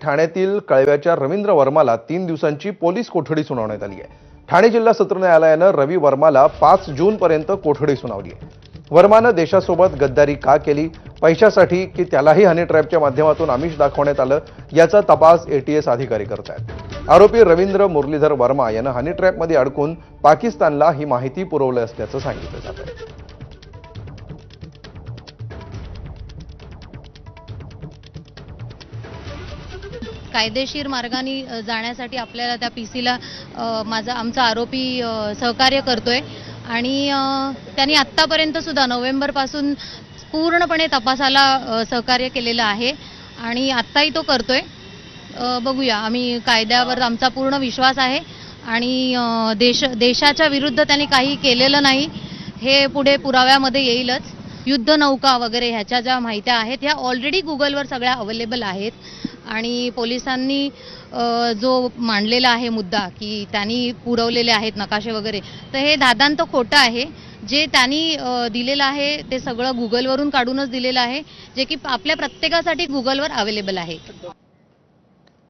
ठाण्यातील कळव्याच्या रवींद्र वर्माला 3 दिवसांची पोलीस कोठडी सुनावण्यात आली आहे। ठाणे जिल्हा सत्र न्यायालयानं रवी वर्माला 5 जूनपर्यंत कोठडी सुनावली आहे। वर्मानं देशासोबत गद्दारी का केली, पैशासाठी की त्यालाही हनी ट्रॅपच्या माध्यमातून आमिष दाखवण्यात आलं, याचा तपास एटीएस अधिकारी करत आहेत। आरोपी रवींद्र मुरलीधर वर्मा यानं हनी ट्रॅपमध्ये अडकून पाकिस्तानला ही माहिती पुरवली असल्याचं सांगितलं जात आहे। कायदेशीर मार्गाने जाण्यासाठी आपल्याला त्या पीसीला आमचा आरोपी सहकार्य करतोय आणि त्यांनी आत्तापर्यंत सुद्धा नोव्हेंबरपासून पूर्णपणे तपासाला सहकार्य केलेलं आहे आणि आत्ताही तो करतोय। बघूया, आम्ही कायद्यावर आमचा पूर्ण विश्वास आहे आणि देशाच्या विरुद्ध त्यांनी काही केलेलं नाही हे पुढे पुराव्यामध्ये येईलच। युद्ध नौका वगैरे ह्याच्या ज्या माहित्या आहेत ह्या ऑलरेडी गुगलवर सगळ्या अवेलेबल आहेत आणि पोलिसांनी जो मांडलेला आहे मुद्दा की त्यांनी पुरवलेले आहेत नकाशे वगैरे, तर हे दादांत खोटं आहे। जे त्यांनी दिलेलं आहे ते सगळं गुगलवरून काढूनच दिलेलं आहे, जे की आपल्या प्रत्येकासाठी गुगलवर अवेलेबल आहे।